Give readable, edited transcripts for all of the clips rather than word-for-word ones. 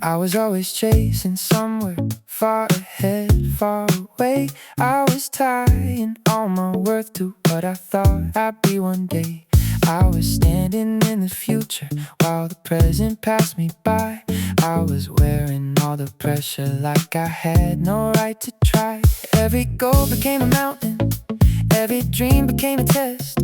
I was always chasing somewhere far ahead, far away. I was tying all my worth to what I thought I'd be one day. I was standing in the future while the present passed me by. I was wearing all the pressure like I had no right to try. Every goal became a mountain, every dream became a test.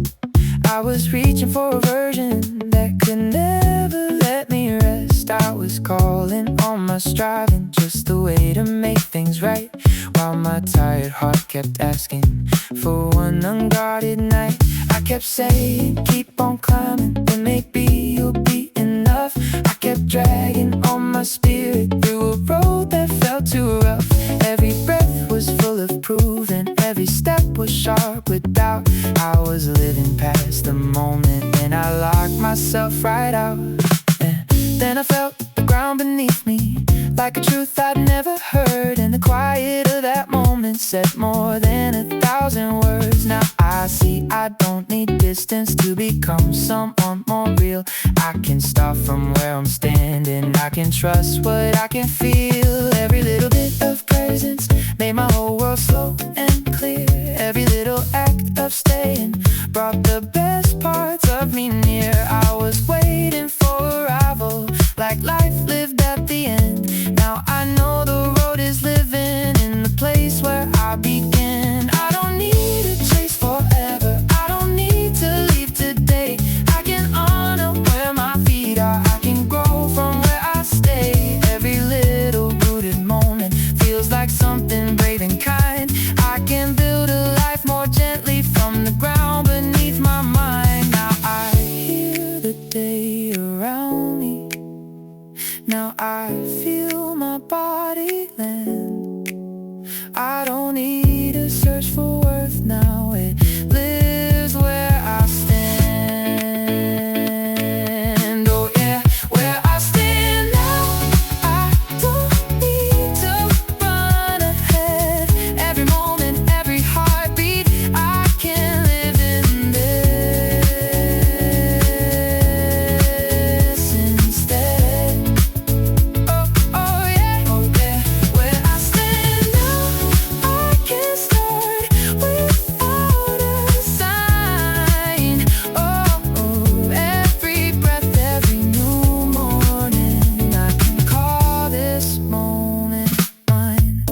I was reaching for a version that could never let me rest. I was calling on my striving, just the way to make things right, while my tired heart kept asking for one unguarded night. I kept saying, keep on climbing, and maybe you'll be enough. I kept dragging on my spirit through a road that felt too rough. Every breath was full of proof, and every step was sharp with doubt. I was living past the moment, and I locked myself right out. And then I felt the ground beneath me, like a truth I'd never heard. And the quiet of that moment said more than 1,000 words. Now I see I don't need distance to become someone more real. I can start from where I'm standing, I can trust what I can feel. Every little bit of presence made my whole world slow and clear. Every little act of staying brought the best parts of me near. I was waiting for arrival, like life lived at the end. Now I know the road is living in the place where I began. I don't need to chase forever, I don't need to leave today. I can honor where my feet are, I can grow from where I stay. Every little rooted moment feels like something brave and kind. I can build a life more gently from the ground beneath my mind. Now I hear the day around me, now I feel my body land. I don't need to search for worth now, it lives where I stand. Oh yeah, where I stand now, I don't need to run ahead. Every moment, every heartbeat, I can live in this instead. Oh yeah, where I stand now, I can start without a sign. Every breath, every new morning, I can call this moment mine.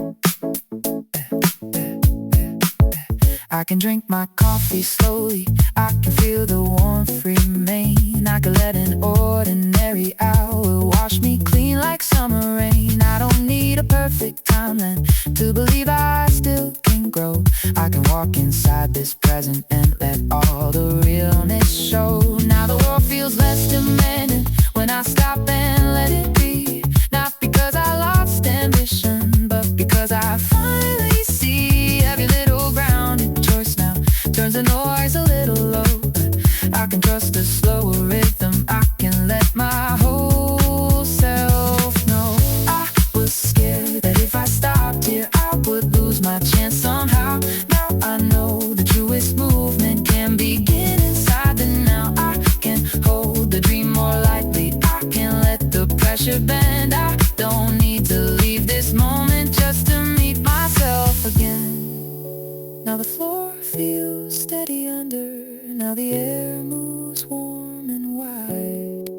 I can drink my coffee slowly, I can feel the warmth remain. I can let an ordinary hour wash me clean like summer rain. I don't need a perfect timeline to believe I still can grow. I can walk inside this present and let all the realness show. Now the world feels less demanding when I stop and let it be. Not because I lost ambition, but because I finally see every little grounded choice now turns the noise a little low. I can trust the slower rhythm, I can let my whole self know. I was scared that if I stopped here I would lose my chance somehow. Now I know the truest movement can begin inside the now. I can hold the dream more lightly, I can let the pressure bend. I don't need to leave this moment just to meet myself again. Now the floor feels steady under, now the air moves warm and wide.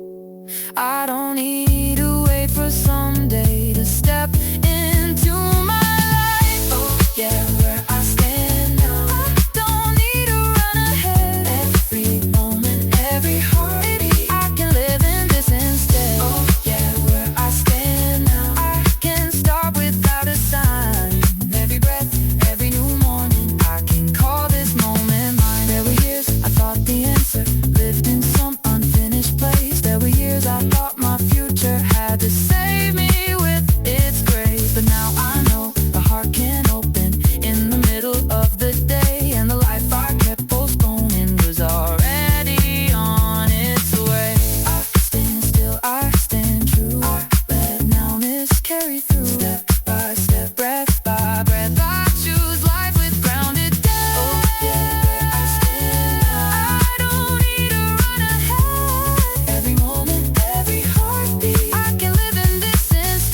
I don't need to wait for someday to step into my life. Oh yeah, where I stand now, I don't need to run ahead. Every moment, every heartbeat, I can live in this instead. Oh yeah, where I stand now, I can start without a sign. Every breath, every new morning, I can call this moment mine. There were years I thought the answer lived in some unfinished place. There were years I thought my future had to save me with its grace. But now I know the heart can open in the middle of the day, and the life I kept postponing was already on its way. I stand still, I stand true, I let nowness carry through. Step by step, breath by breath, I choose life with grounded depth. Oh yeah, where I stand now, I don't need to run ahead. Every moment, every heartbeat, I can live in this instead.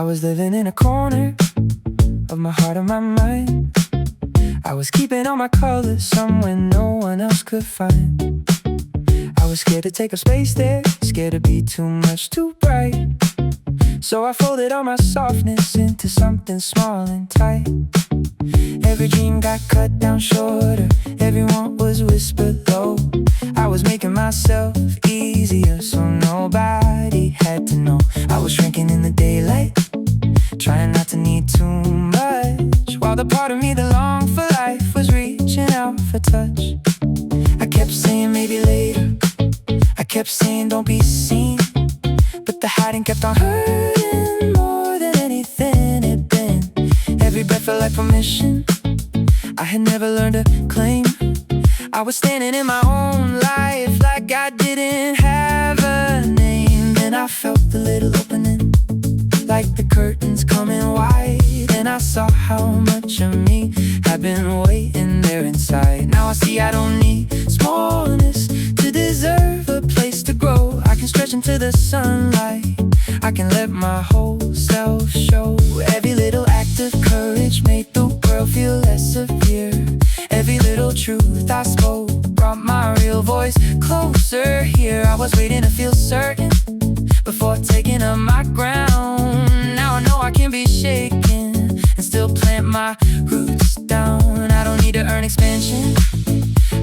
was living in a corner of my heart and my mind. I was keeping all my colors somewhere no one else could find. I was scared to take up space there, scared to be too much, too bright. So I folded all my softness into something small and tight. Every dream got cut down shorter, everyone was whispered low. I was making myself easier so nobody had to know. I was shrinking in the daylight, trying not to need too much, while the part of me that longed for life was reaching out for touch. I kept saying maybe later, I kept saying don't be seen, but the hiding kept on hurting more than anything had been. Every breath felt like permission I had never learned to claim. I was standing in my own life like I didn't have a name. And I felt the little opening, like the curtains coming wide. And I saw how much of me had been waiting there inside. Now I see I don't need smallness to deserve a place to grow. I can stretch into the sunlight, I can let my whole self show. Every little act of courage made the world feel less severe. Every little truth I spoke brought my real voice closer here. I was waiting to feel certain before taking up my ground. Now I know I can be shaken and still plant my roots down. I don't need to earn expansion,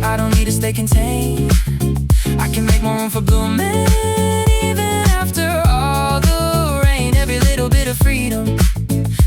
I don't need to stay contained. I can make more room for blooming even after all the rain. Every little bit of freedom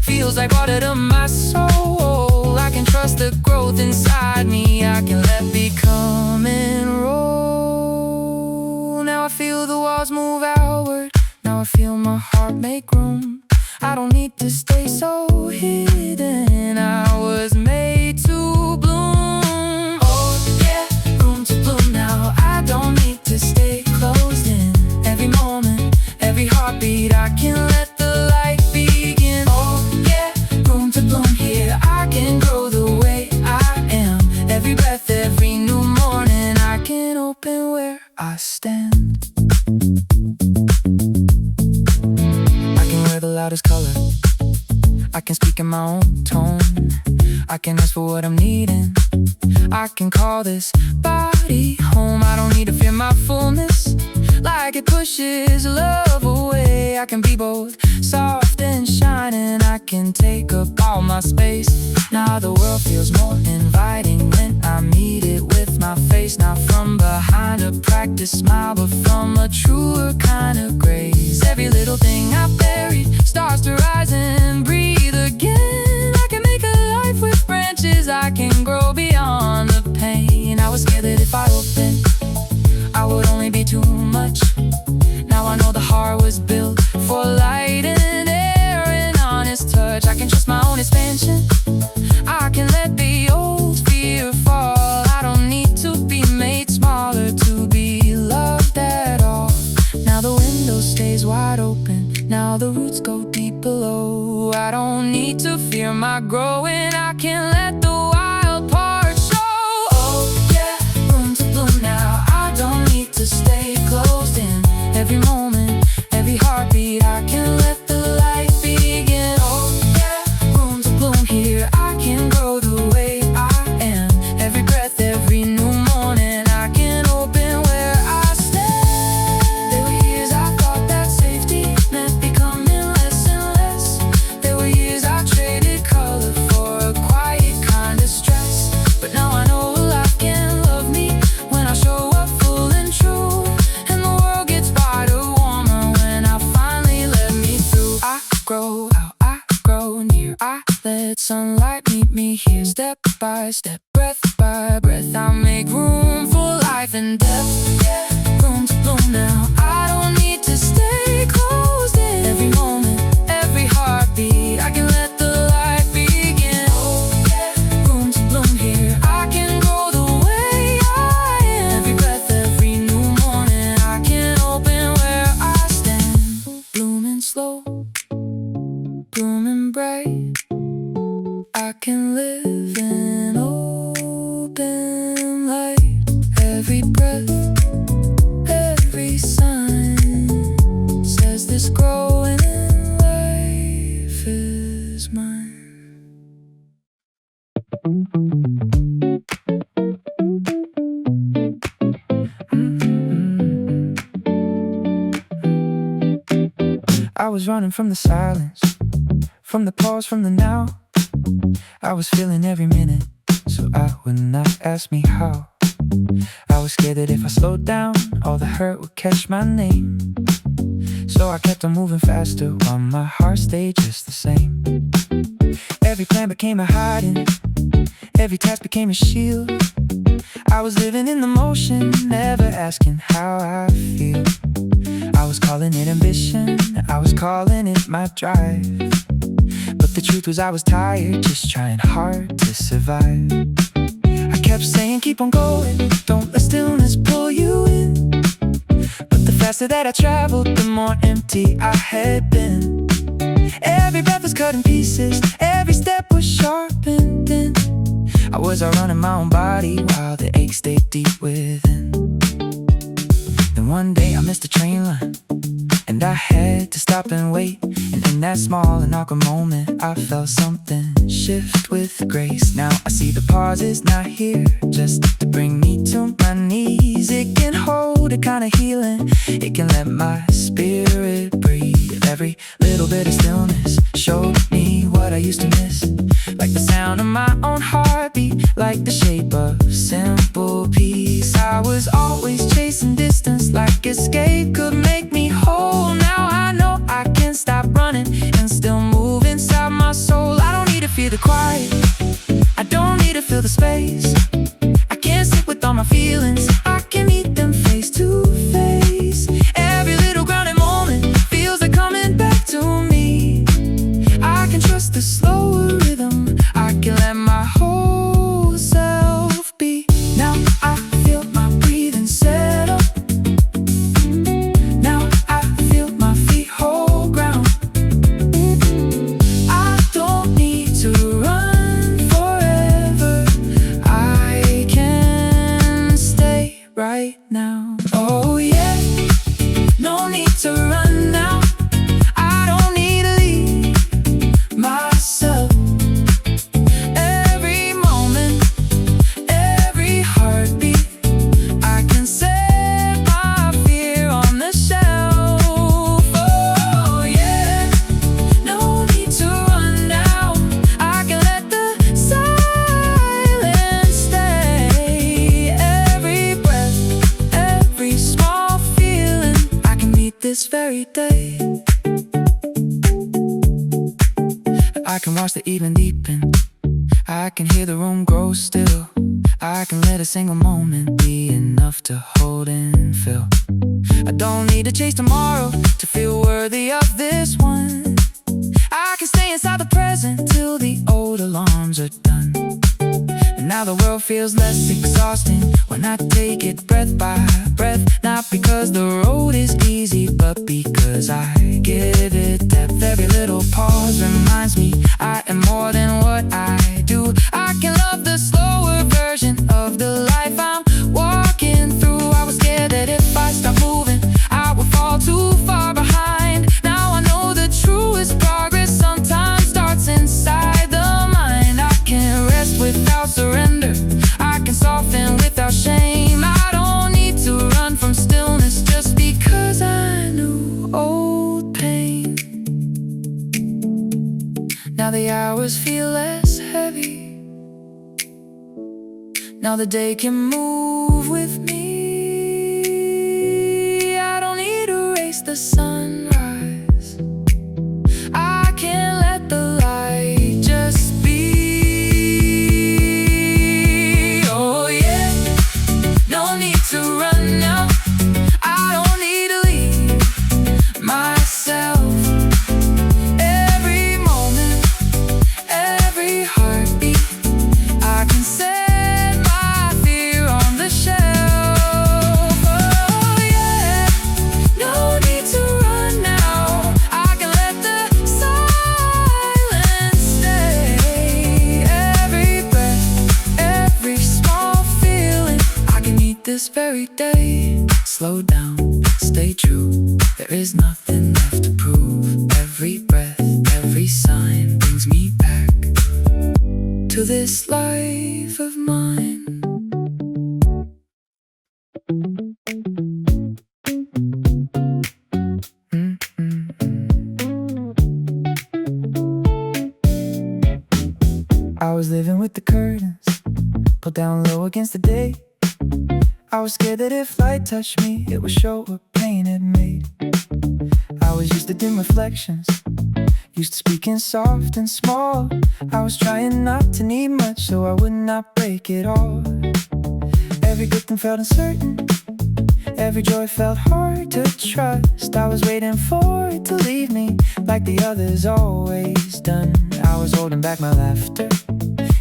feels like water to my soul. I can trust the growth inside me, I can let become and roll. Now I feel the walls move outward, now I feel my heart make room. I don't need to stay so hidden, I was made to bloom. Oh yeah, room to bloom now, I don't need to stay closed in. Every moment, every heartbeat, I can let the light begin. Oh yeah, room to bloom here, I can grow the way I am. Every breath, every new morning, I can open where I stand. I can wear the loudest color, I can speak in my own tone, I can ask for what I'm needing, I can call this body home. I don't need to fear my fullness, like it pushes love away. I can be both soft and shining, I can take up all my space. Now the world feels more inviting when I meet it with my face. Not from behind a practiced smile, but from a truer kind of grace. Every little thing I buried starts to rise and breathe again. I can make a life with branches, I can grow beyond the pain. I was scared that if I opened, I would only be too much. Now I know the heart was built for light and air and honest touch. I can trust my own expansion, I can let the old fear fall. I don't need to be made smaller to be loved at all. Now the window stays wide open, now the roots go deep below. I don't need to fear my growing, I can let the wild part show. Oh yeah, room to bloom now, I don't need to stay closed in. Every moment, every heartbeat, I can let the light begin. Oh yeah, room to bloom here, I can grow the way I am. Every breath, every new morning, I can open where I stand. There were years I thought that safety meant becoming less and less. There were years I traded color for a quiet kind of stress. But now I know life can love me when I show up full and true. And the world gets brighter, warmer when I finally let me through. I grow out, I grow near, I let sunlight meet me here. Step by step, breath by breath, I make room for life and depth. Yeah, room to bloom now, I don't need to stay closed in. Every moment, every heartbeat, I can let the light begin. Oh yeah, room to bloom here, I can grow the way I am. Every breath, every new morning, I can open where I stand. Blooming slow, blooming bright, I can live in open light. Every breath, every sign says this growing light. was running from the silence, from the pause, from the now. I was feeling every minute, so I would not ask me how. I was scared that if I slowed down, all the hurt would catch my name. So I kept on moving faster while my heart stayed just the same. Every plan became a hiding, every task became a shield. I was living in the motion, never asking how I feel. I was calling it ambition, I was calling it my drive. But the truth was I was tired, just trying hard to survive. I kept saying keep on going, don't let stillness pull you in. But the faster that I traveled, the more empty I had been. Every breath was cut in pieces, every step was sharpened in. I was out running my own body while the ache stayed deep within. Then one day I missed a train line, and I had to stop and wait. And in that small and awkward moment, I felt something shift with grace. Now I see the pauses not here just to bring me to my knees. It can hold a kind of healing, it can let my spirit breathe. Every little bit of stillness showed me what I used to miss, like the sound of my own heartbeat, like the shape of simple peace. I was always chasing distance, like escape could make me whole. Now I know I can stop running and still move inside my soul. I don't need to fear the quiet, I don't need to fill the space. I can't sit with all my feelings, I can meet them face to face. Every little grounded moment feels like coming back to me. I can trust the slower rhythm, I can let my whole self be. Now I feel my breathing settle, now I feel my feet hold ground. I don't need to run forever, I can stay right now. Oh yeah, no need to run now, I don't need to leave myself. Every moment, every heartbeat, I can set my fear on the shelf. Oh yeah, no need to run now, I can let the silence stay. Every breath, every small feeling, I can meet this very day. I can watch the evening deepen, I can hear the room grow still. I can let a single moment be enough to hold and feel. I don't need to chase tomorrow to feel worthy of this one. I can stay inside the present till the old alarms are done. And now the world feels less exhausting when I take it breath by breath. Not because the road is easy, but because I give it depth. Every little pause reminds me I am more than what I do. I can love the slower version of the life I'm walking through. I was scared that if I stopped moving, I would fall too far behind. Now I know the truest progress sometimes starts inside the mind. I can rest without surrender, I can soften without shame. I don't need to run from stillness just because I knew old pain. Now the hours feel less heavy, now the day can move with me. I don't need to race the sunrise, I can let the light just be. Oh yeah, no need to run now, I don't need to leave myself. Every moment, every heartbeat, I can set my fear on the shelf. Oh yeah, no need to run now, I can let the silence stay. Every breath, every small feeling, I can meet this very day. Slow down, stay true, there is nothing left to prove. Every breath, every sign brings me back to this life of mine. down low against the day. I was scared that if light touched me, it would show what pain it made. I was used to dim reflections, used to speaking soft and small. I was trying not to need much so I would not break it all. Every good thing felt uncertain, every joy felt hard to trust. I was waiting for it to leave me like the others always done. I was holding back my laughter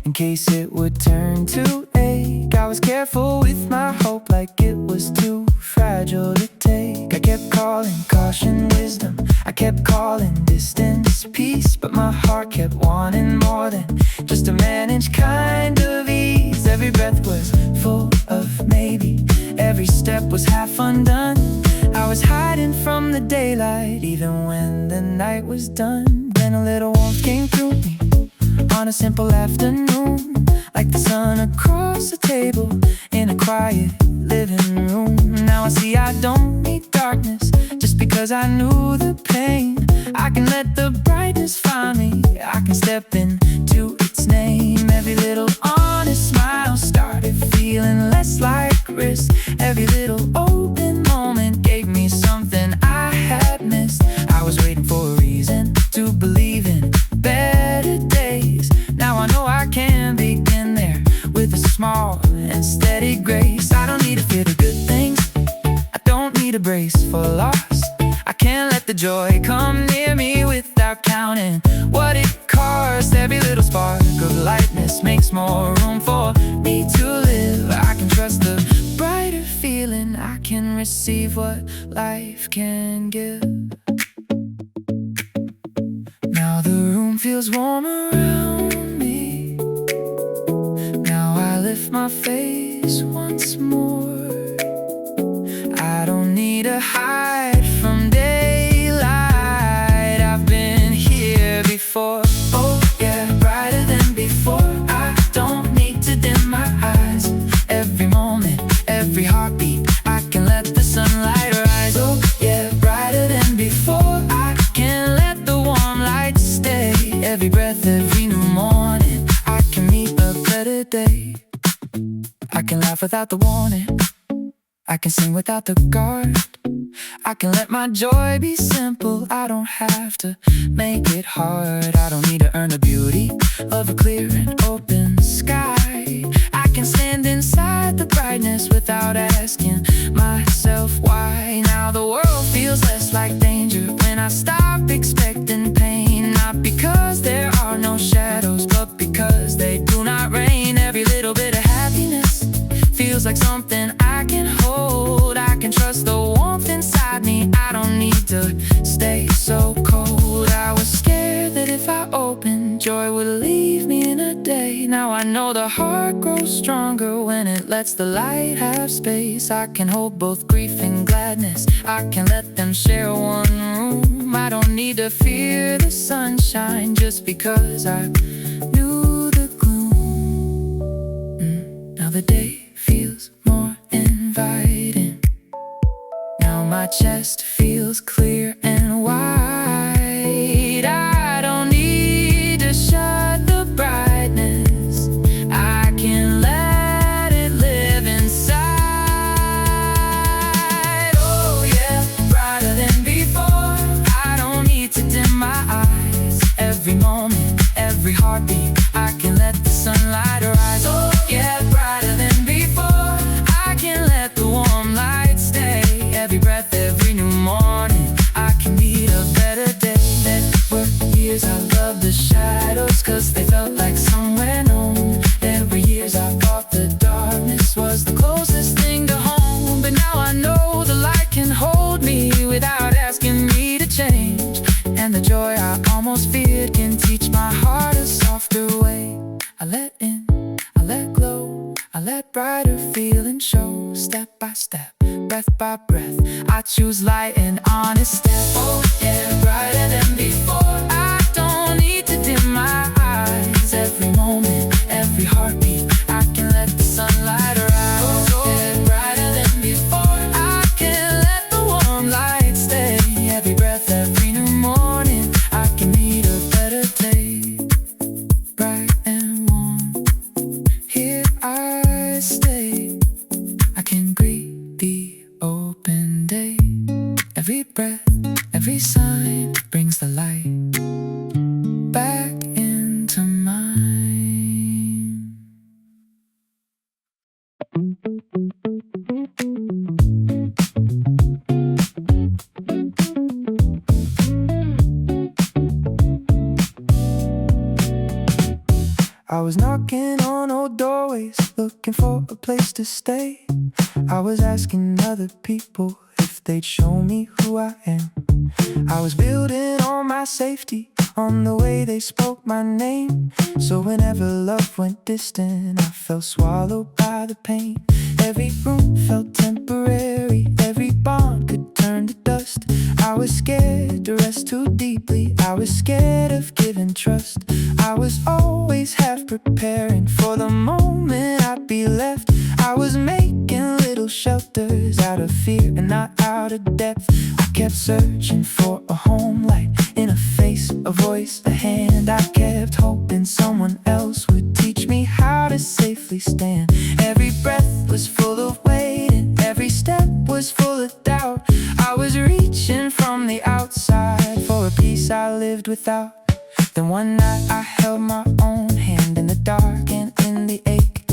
in case it would turn to ache. I was careful with my hope like it was too fragile to take. I kept calling caution wisdom, I kept calling distance peace, but my heart kept wanting more than just a managed kind of ease. Every breath was full of maybe, every step was half undone. I was hiding from the daylight even when the night was done. Then a little warmth came through me on a simple afternoon, like the sun across the table in a quiet living room. Now I see I don't need darkness just because I knew the pain. I can let the brightness find me, I can step into its name. Every little honest smile started feeling less like risk. Every little open moment gave me something I had missed. I was waiting for a reason to believe in better days. Now I know I can begin there with a small and steady grace. I don't need to fear the good things, I don't need a brace for loss. I can't let the joy come near me without counting what it costs. Every little spark of lightness makes more room for me to live. I can trust the brighter feeling, I can receive what life can give. Now the room feels warm around me, now I lift my face once more. I don't need to hide from daylight, I've been here before. Oh yeah, brighter than before. I don't need to dim my eyes. Every moment, every heartbeat, I can let the sunlight rise. Oh yeah, brighter than before. I can let the warm light stay. Every breath, every new morning, I can meet a better day. I can laugh without the warning, I can sing without the guard. I can let my joy be simple, I don't have to make it hard. I don't need to earn the beauty of a clear and open sky. I can stand inside the brightness without asking myself why. Now the world feels less like danger when I stop expecting pain. Not because there are no shadows, but because they do not reign. Every little bit of happiness feels like something I can hold. I can trust the warmth inside me, I don't need to stay so cold. I was scared that if I opened, joy would leave me in a day. Now I know the heart grows stronger when it lets the light have space. I can hold both grief and gladness, I can let them share one room. I don't need to fear the sunshine just because I knew the gloom. Now the day feels more inviting, now my chest feels clear and wide. I don't need to shut the brightness, I can let it live inside. Oh yeah, brighter than before. I don't need to dim my eyes. Every moment, every heartbeat, I can let the sunlight rise. Oh yeah, brighter than before. I can let the warm light stay. Every breath, every new morning, I can meet a better day. There were years I loved the shadows, cause they felt like somewhere known. There were years I thought the darkness was the closest thing to home. But now I know the light can hold me without asking me to change. And the joy I almost feared can teach my heart a softer way. I let in, I let glow, I let brighter feeling show. Step by step, breath by breath, I choose light and honest step. Oh yeah, brighter than before. I don't need to dim my eyes. Every moment, every heartbeat, I can let the sunlight rise. Oh yeah, brighter than before. I can let the warm light stay. Every breath, every new morning, I can meet a better day. Bright and warm, here I every sign brings the light back into mine. I was knocking on old doorways, looking for a place to stay. I was asking other people if they'd show me who I am. I was building all my safety on the way they spoke my name. So whenever love went distant, I felt swallowed by the pain. Every room felt temporary, every bond could turn to dust. I was scared to rest too deeply, I was scared of giving trust. I was always half preparing for the moment I'd be left. I was making little shelters out of fear and not out of depth. I kept searching for a home light in a face, a voice, a hand. I kept hoping someone else would teach me how to safely stand. Every breath was full of weight and every step was full of doubt. I was reaching from the outside for a peace I lived without. Then one night I held my own hand in the dark and in the ache,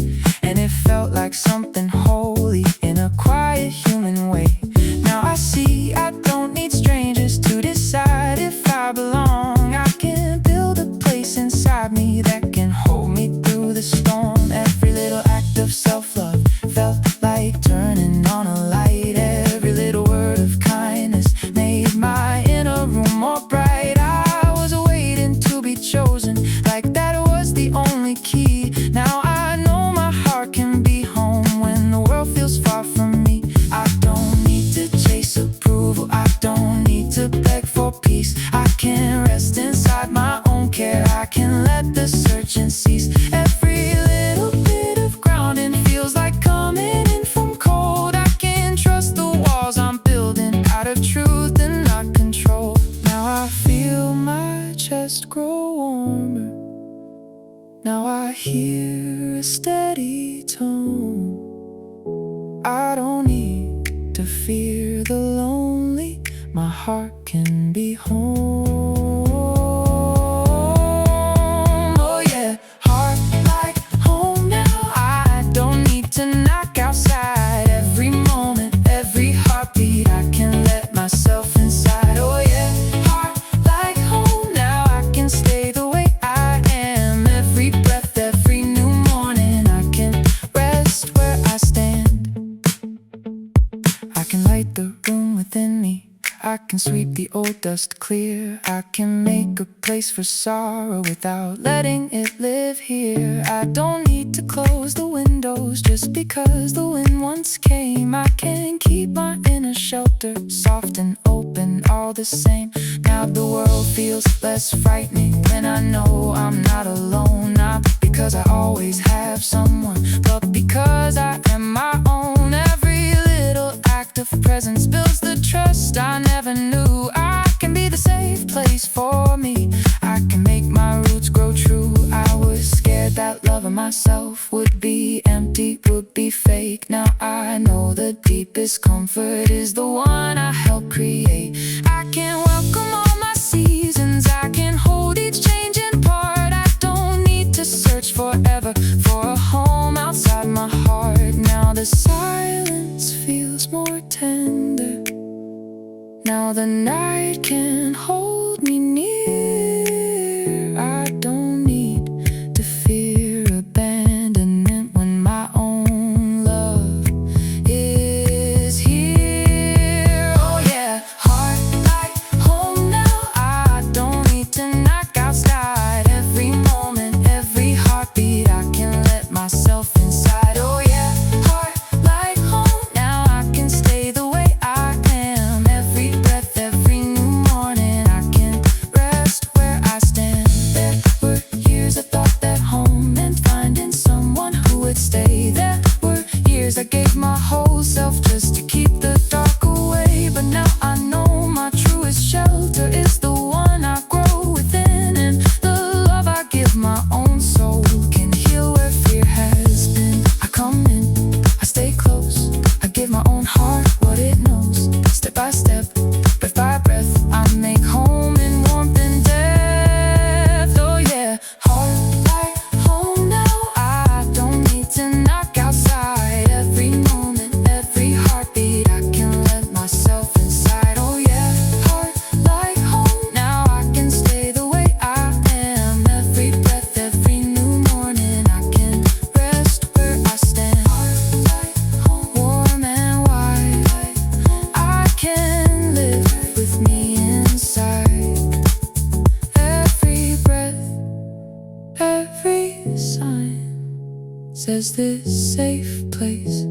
and it felt like something holy in a quiet human way. Now I see I don't need strangers to decide if I belong. I can build a place inside me that can hold me through the storm. Every little act of self-love felt like turning on a light. Every little word of kindness made my inner room more bright. I was waiting to be chosen, like that was the only key. Now I know my heart can be home when the world feels far from me. I don't need to chase approval, I don't need to beg for peace. I can rest inside my own care, I can let the searching cease. Every little bit of grounding feels like coming in from cold. I can trust the walls I'm building out of truth and not control. Now I feel my chest grow warmer, now I hear a steady tone. I don't need to fear the lonely, my heart can be home. Oh yeah, heart like home now. I don't need to knock outside. Every moment, every heartbeat, I can let myself inside. Oh yeah, heart like home now. I can stay the way I am. Every breath, every new morning, I can rest where I stand. I can light the room within me, I can sweep the old dust clear. I can make a place for sorrow without letting it live here. I don't need to close the windows just because the wind once came. I can keep my inner shelter soft and open all the same. Now the world feels less frightening when I know I'm not alone. Not because I always have someone, but because I am my own. Every little act of presence builds the trust I never knew. I can be the safe place for me, I can make my roots grow true. I was scared that love of myself would be empty, would be fake. Now I know the deepest comfort is the one I helped create. I can welcome all my seasons, I can hold each changing part. I don't need to search forever for a home outside my heart. Now the silence feels more tender, now the night can hold me near. I don't need to fear abandonment when my own love is here. Oh yeah, heart like home now. I don't need to knock outside. Every moment, every heartbeat, I can let myself inside. Oh yeah, heart like home now. I can stay the way I am. Every breath, every new morning, I can rest where I stand. There were years I thought that home meant finding someone who would stay. There were years I gave my whole self just to keep the dark away. But now I know my truest shelter is the one I grow within, and the love I give my own soul can heal where fear has been. I come in, I stay close, I give my own heart what it knows. Step by step, breath by breath, I'm says this safe place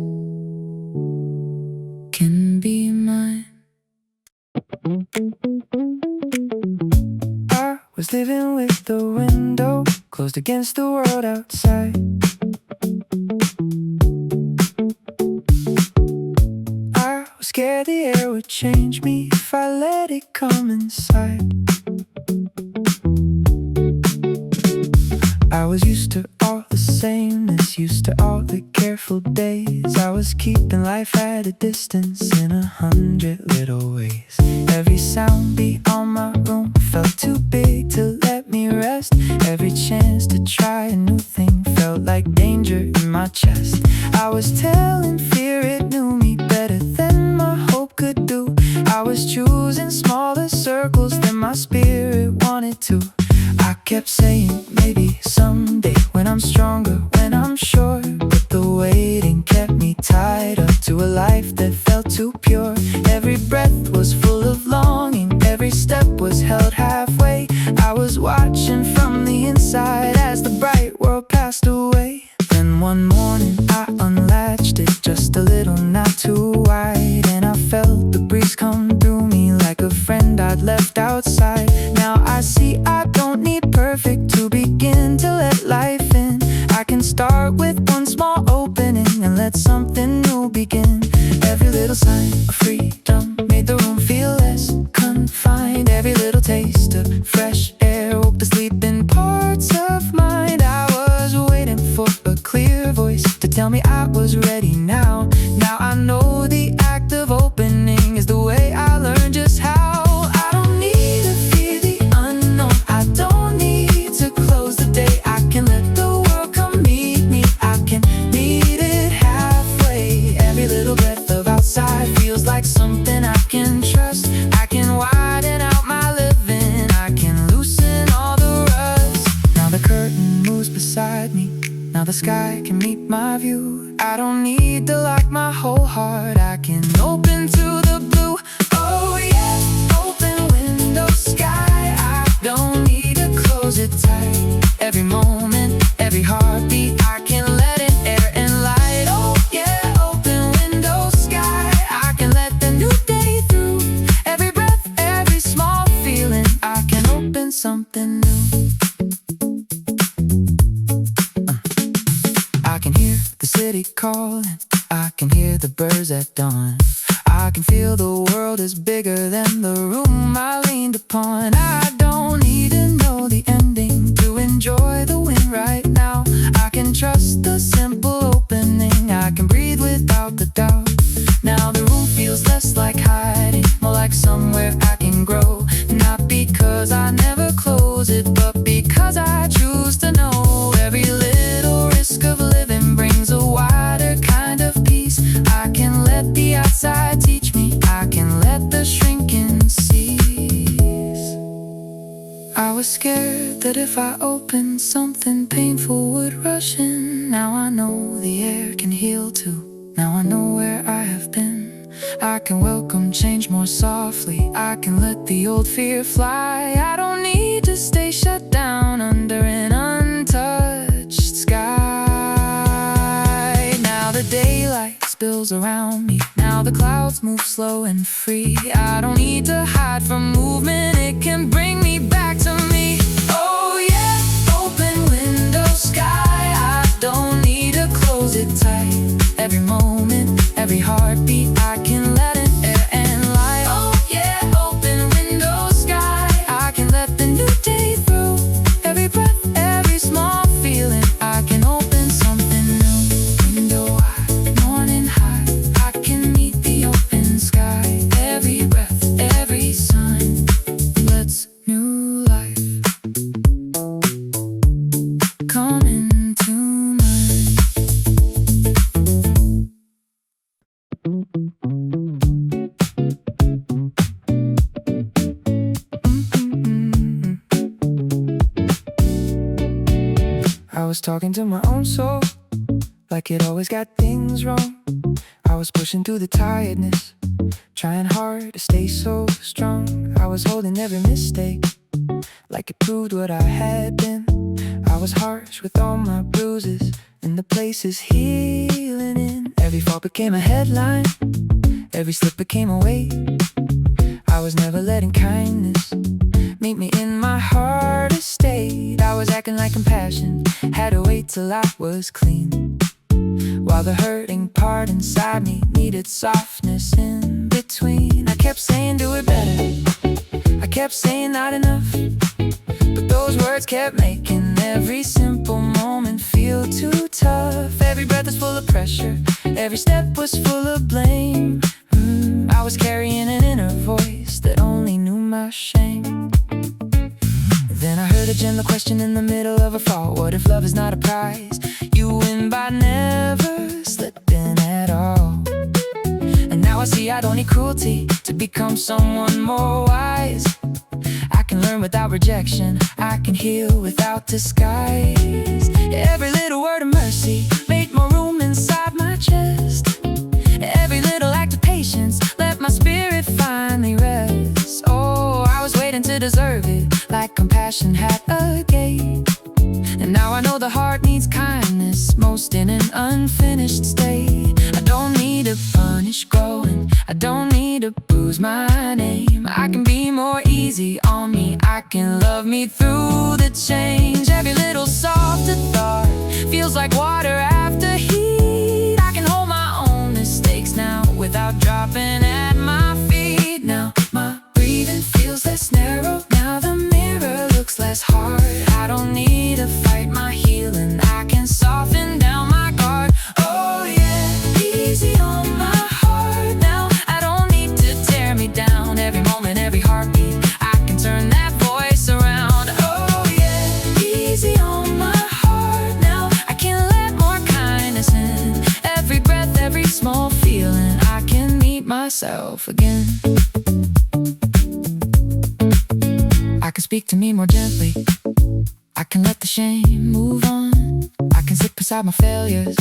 can be mine. I was living with the window closed against the world outside. I was scared the air would change me if I let it come inside. I was used to all the sameness, used to all the careful days. I was keeping life at a distance in 100 little ways. Every sound beyond my room felt too big to let me rest. Every chance to try a new thing felt like danger in my chest. I was telling fear it knew me better than my hope could do. I was choosing smaller circles than my spirit wanted to. I kept saying maybe someday, when I'm stronger, when I'm sure. But the waiting kept me tied up to a life that felt too pure. Every breath was full of longing, every step was held halfway. I was watching from the inside as the bright world passed away. Then one morning I unlatched it just a little, not too wide, and I felt the breeze come through me like a friend I'd left outside. Now I see I don't need perfect to begin to let life in. I can start with one small opening and let something new begin. Every little sign of freedom made the room feel less confined. Every little taste of fresh air woke the sleeping parts of mind. I was waiting for a clear voice to tell me I was ready now. Now I know the act of opening is the way I learned just how. I don't need to fear the unknown, I don't need to close the day. I can let the world come meet me, I can meet it halfway. Every little breath of outside feels like something I can trust. I can widen out my living, I can loosen all the rust. Now the curtain moves beside me, now the sky can meet my view. I don't need to lock my whole heart, I can open to the blue. Oh yeah, open window sky, I don't need to close it tight. Every moment, every heartbeat, I can let in air and light. Oh yeah, open window sky, I can let the new day through. Every breath, every small feeling, I can open something new. I can hear the city calling, I can hear the birds at dawn. I can feel the world is bigger than the room I leaned upon. I don't need to know the ending to enjoy the win right now. I can trust the simple opening, I can breathe without the doubt. Now the room feels less like hiding, more like somewhere I can grow. Not because I never close it, but because I choose to know. Every little risk of living brings a wider kind of peace. I can let the outside teach me, I can let the shrinking cease. I was scared that if I opened, something painful would rush in. Now I know the air can heal too, now I know where I have been. I can welcome change more softly, I can let the old fear fly. I don't need to stay shut down under an untouched sky. Now the daylight spills around me, now the clouds move slow and free. I don't need to hide from movement, it can bring me back to me. Oh yeah, open window sky, I don't need to close it tight. Every moment, every heartbeat, I can let in air and light. Oh yeah, open window sky, I can let the new day through. Every breath, every small feeling, I can open something new. Window wide, morning high, I can meet the open sky. Every breath, every sign lets new life come into mine. I was talking to my own soul, like it always got things wrong. I was pushing through the tiredness, trying hard to stay so strong. I was holding every mistake, like it proved what I had been. I was harsh with all my bruises, and the place is healing in. Every fault became a headline, every slip became a weight. I was never letting kindness meet me in my hardest state. I was acting like compassion had to wait till I was clean, while the hurting part inside me needed softness in between. I kept saying do it better, I kept saying not enough, but those words kept making every simple moment feel too tough. Every breath was full of pressure, every step was full of blame. I was carrying an inner voice that only knew my shame. Then I heard a gentle question in the middle of a fall. What if love is not a prize? You win by never slipping at all. And now I see I don't need cruelty to become someone more wise. I can learn without rejection, I can heal without disguise. Every little word of mercy made more room inside my chest. Every little act of patience let my spirit finally rest. Oh, I was waiting to deserve it, like compassion had a gate. And now I know the heart needs kindness most in an unfinished state. I don't need to punish growing, I don't need to bruise my name. I can be more easy on me, I can love me through the change. Every little softer thought feels like water after heat. I can hold my own mistakes now without dropping at my feet. Now my breathing feels less narrow, now the mirror looks less hard. I don't need to fight my healing, I can soften down my guard. Oh yeah, easy on my heart now, I don't need to tear me down. Every moment, every heartbeat, I can turn that voice around. Oh yeah, easy on my heart now, I can let more kindness in. Every breath, every small feeling, I can meet myself again. I can speak to me more gently, I can let the shame move on. I can sit beside my failures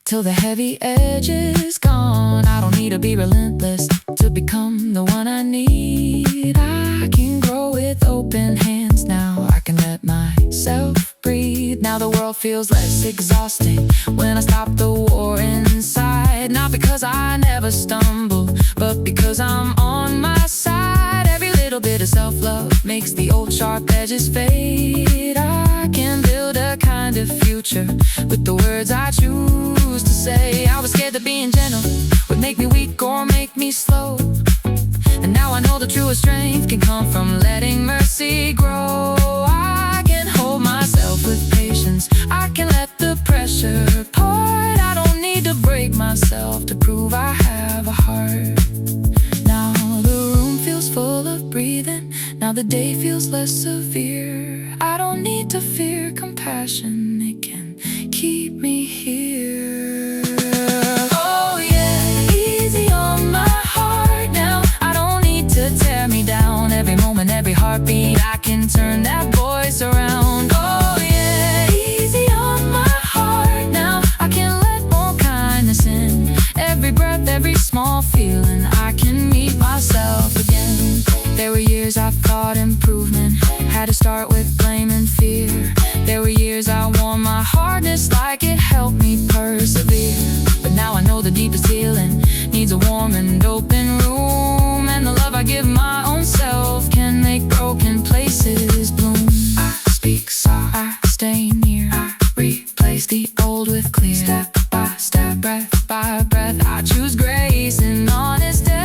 till the heavy edge is gone. I don't need to be relentless to become the one I need. I can grow with open hands now, I can let myself breathe. Now the world feels less exhausting when I stop the war inside. Not because I never stumble, but because I'm on my side. Every little bit of self-love makes the old sharp edges fade. I can build a kind of future with the words I choose to say. I was scared that being gentle would make me weak or make me slow, and now I know the truest strength can come from letting mercy grow. I can hold myself with patience, I can let the pressure part. I don't need to break myself to prove I have a heart. Now the room feels full of breathing, now the day feels less severe. I don't need to fear compassion, it can keep me here. Oh yeah, easy on my heart now, I don't need to tear me down. Every moment, every heartbeat, I can turn that voice around. Oh yeah, easy on my heart now, I can let more kindness in. Every breath, every small feeling, I can meet myself again. There were years I thought improvement had to start with blame and fear. There were years I wore my hardness like it helped me persevere. But now I know the deepest healing needs a warm and open room, and the love I give my own self can make broken places bloom. I speak soft, I stay near, I replace the old with clear. Step by step, breath by breath, I choose grace and honest depth.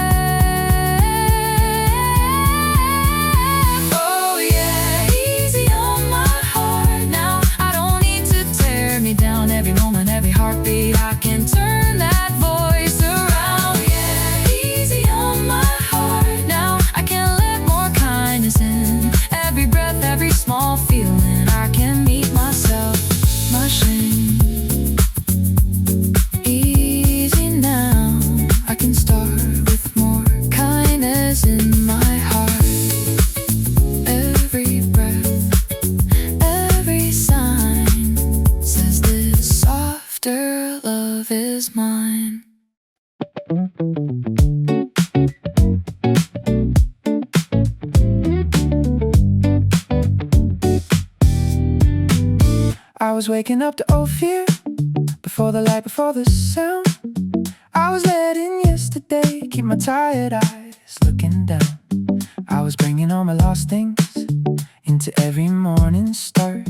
Oh yeah, easy on my heart now, I don't need to tear me down. Every moment, every heartbeat, I can turn that voice around. Yeah, easy on my heart now, I can let more kindness in. Every breath, every small feeling, I can meet myself, my shame. Easy now, I can start with more kindness in my heart. Every breath, every sign says this softer love is mine. I was waking up to old fear, before the light, before the sound. I was letting yesterday keep my tired eyes looking down. I was bringing all my lost things into every morning start,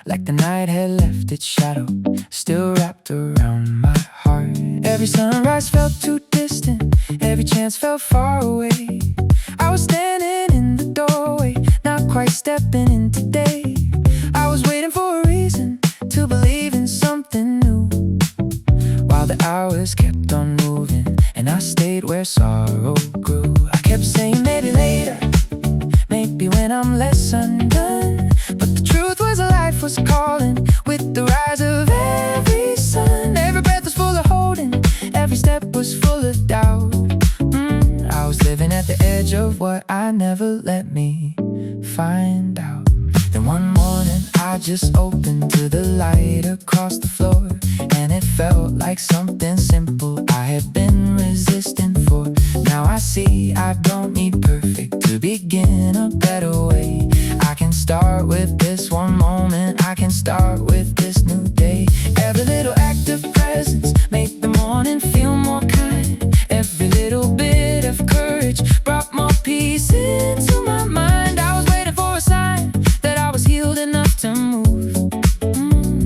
like the night had left its shadow still wrapped around my heart. Every sunrise felt too distant, every chance felt far away. I was standing in the doorway, not quite stepping in today. I was waiting for a reason to believe in something new, while the hours kept on moving and I stayed where sorrow grew. I kept saying maybe later, maybe when I'm less undone, but the truth was life was calling with the rise of every sun. Every breath was full of holding, every step was full of doubt. I was living at the edge of what I never let me find out. Then one morning I just opened to the light across the floor, and it felt like something simple I had been resisting for. Now I see I don't need perfect to begin a better way. I can start with this one moment, I can start with this new day. Every little act of presence made the morning feel more kind. Every little bit of courage brought more peace into my mind. I was waiting for a sign that I was healed enough to move.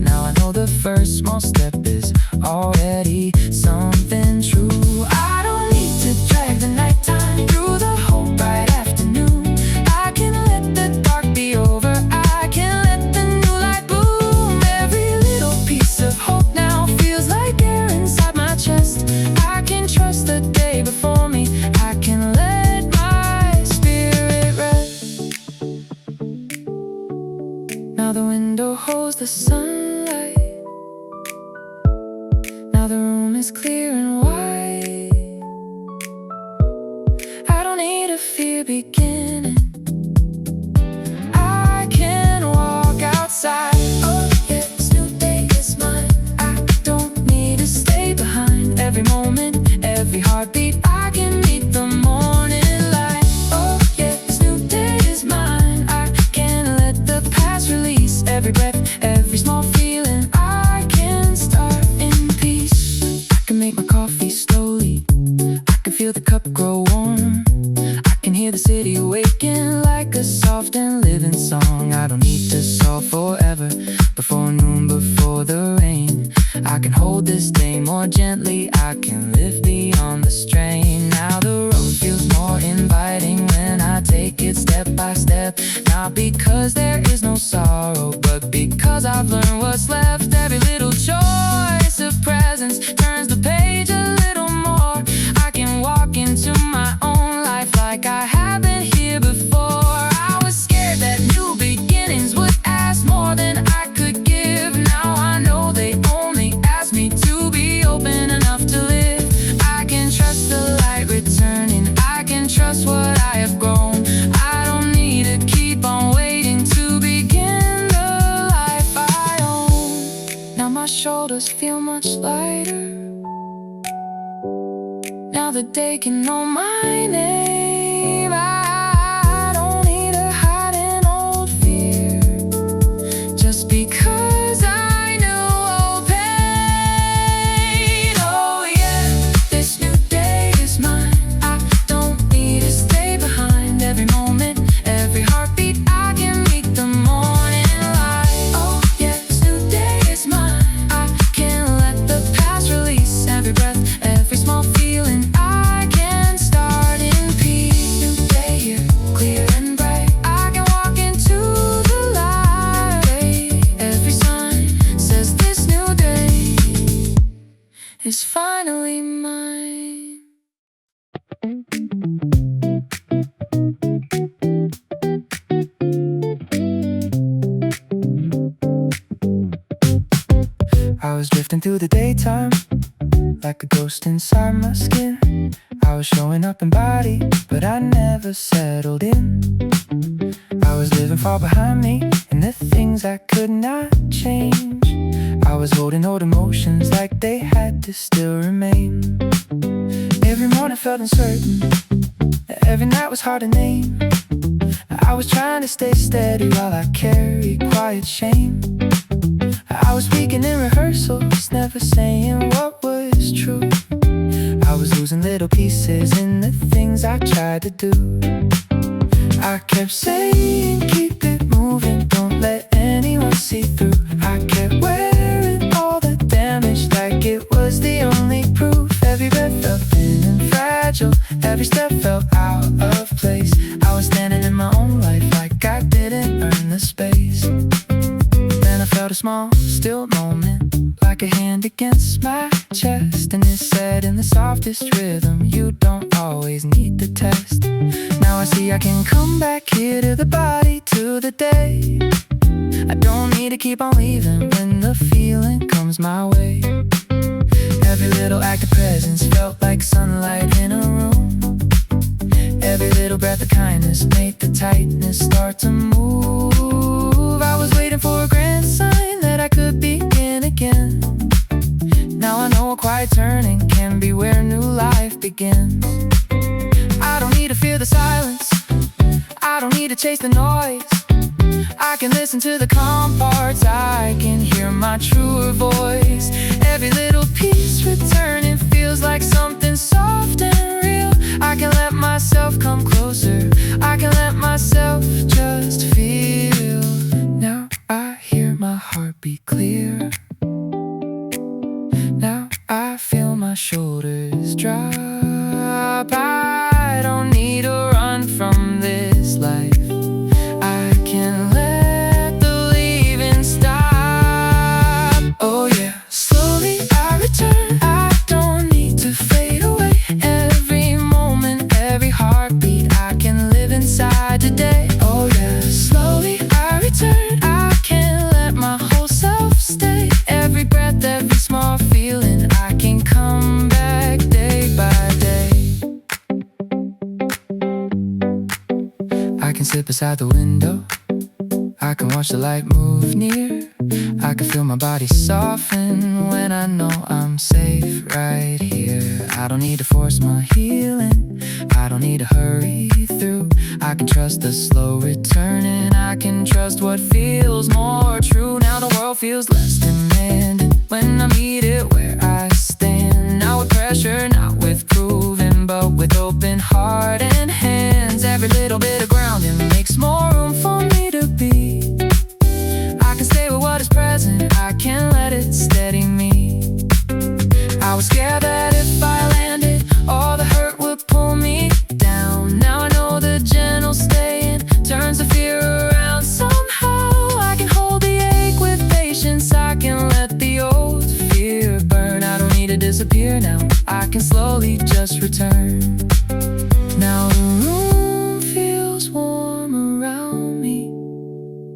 Now I know the first small step is already something true. I don't need to drag the nighttime through the whole bright afternoon. I can let the dark be over, I can let the new light bloom. Every little piece of hope now feels like air inside my chest. I can trust the day before me, I can let my spirit rest. Now the window holds the sunlight, now the room is clear and wide. I don't need a fear beginning, I can walk outside. Oh yeah, this new day is mine, I don't need to stay behind. Every moment, every heartbeat, I can meet the morning light. Oh yeah, this new day is mine, I can let the past release. Every breath, every small feeling, I can start in peace. I can make my coffee slowly, I can feel the cup grow warm. I can hear the city waking like a soft and living song. I don't need to solve forever, before noon, before the rain. I can hold this day more gently, I can live beyond the strain. Now the road feels more inviting when I take it step by step. Not because there is no sorrow, but because I've learned what's left. Every little choice of presence turns the page a little more. I can walk into my own life like I have been here before. I was scared that new beginnings would ask more than I could give. Now I know they only ask me to be open enough to live. I can trust the light returning, I can trust what I have grown. I don't need to keep on waiting to begin the life I own. Now my shoulders feel much lighter, now the day can know my name. I don't need to hide an old fear, just because I know old pain. Oh yeah, this new day is mine, I don't need to stay behind. Every moment, every heartbeat, I can meet the morning light. Oh yeah, this new day is mine, I can let the past release. Every breath, every small feeling, I can start in peace. New day here, clear and bright, I can walk into the light. Every sign says this new day is finally mine. I was drifting through the daytime like a ghost inside my skin. I was showing up in body, but I never settled in. I was living far behind me, and the things I could not change. I was holding old emotions like they had to still remain. Every morning felt uncertain, every night was hard to name. I was trying to stay steady while I carried quiet shame. I was speaking in rehearsals, never saying what was true. I was losing little pieces in the things I tried to do. I kept saying, keep it moving, don't let anyone see through. I kept wearing all the damage like it was the only proof. Every breath felt thin and fragile, every step felt out of place. I was standing in my own life like I didn't earn the space. Then I felt a small, still moment, like a hand against my chest, and it said in the softest rhythm, you don't always need the test. Now I see I can come back here to the body, to the day. I don't need to keep on leaving when the feeling comes my way. Every little act of presence felt like sunlight in a room. Every little breath of kindness made the tightness start to move. I was waiting for a grand sign that I could begin again. Now I know a quiet turning can be where new life begins. I don't need to fear the silence, I don't need to chase the noise. I can listen to the calm parts, I can hear my truer voice. Every little piece returning feels like something soft and real. I can let myself come closer, I can let myself just feel. Now I hear my heartbeat clear. Now I feel my shoulders drop. I don't need to run from this life, I can let the leaving stop. Oh yeah, slowly I return, I don't need to fade away. Every moment, every heartbeat, I can live inside today. Oh yeah, slowly I return, I can let my whole self stay. Every breath, every small feeling, I can come back day by day. I can sit beside the window, I can watch the light move near. I can feel my body soften when I know I'm safe right here. I don't need to force my healing, I don't need to hurry through. I can trust the slow returning, I can trust what feels more true. Now the world feels less demanding when I meet it where I stand. Not with pressure, not with proving, but with open heart and hands. Every little bit of grounding makes more room for me to be. I can stay with what is present, I can let it steady me. I was scared that if I landed, all the hurt would pull me down. Now I know the gentle staying turns the fear around. Somehow I can hold the ache with patience, I can let the old fear burn. I don't need to disappear now, I can slowly just return. Now the room feels warm around me,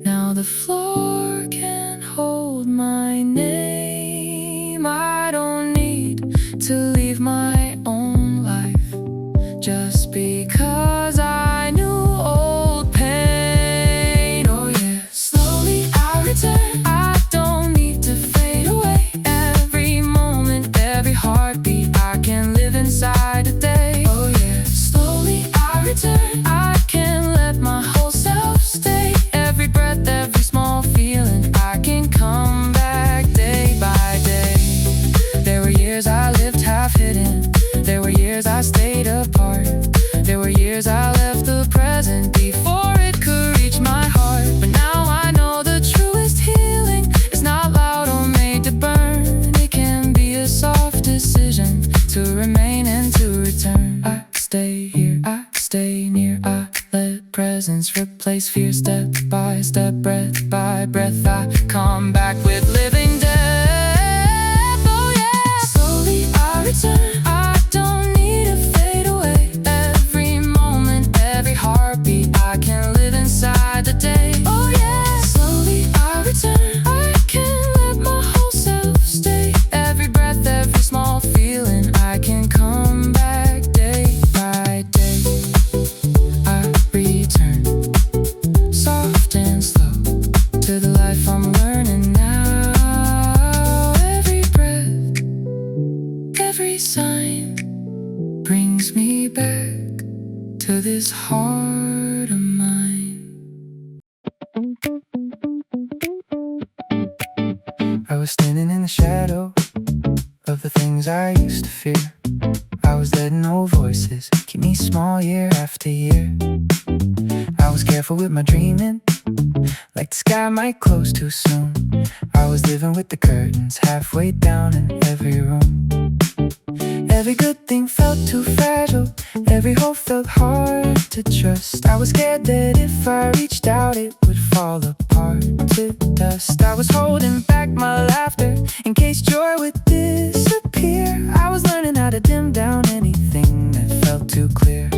now the floor can hold my name. I don't need to leave my own life just because I knew old pain. Oh yeah, slowly I return, I don't need to fade away. Every moment, every heartbeat, I can live inside today. Oh yeah, slowly I return, I can let my whole self stay. Every breath, every small feeling, I can come back day by day. There were years I lived half hidden, there were years I stayed apart. There were years I left the present before it could reach my heart. But now I know the truest healing is not loud or made to burn. It can be a soft decision to remain and to return. I stay here, I stay near, I let presence replace fear. Step by step, breath by breath, I come back with living depth. Oh yeah, slowly I return, I don't need to fade away. Every moment, every heartbeat, I can live inside the day. Oh yeah, slowly I return, I can let my whole self stay. Every breath, every small feeling, I can come back day by day. I return, soft and slow, to the life I'm learning now. Every breath, every sign brings me back to this heart of mine. was standing in the shadow of the things I used to fear. I was letting old voices keep me small year after year. I was careful with my dreaming, like the sky might close too soon. I was living with the curtains halfway down in every room. Every good thing felt too fragile, every hope felt hard to trust. I was scared that if I reached out it would fall apart to dust. I was holding back my laughter in case joy would disappear. I was learning how to dim down anything that felt too clear.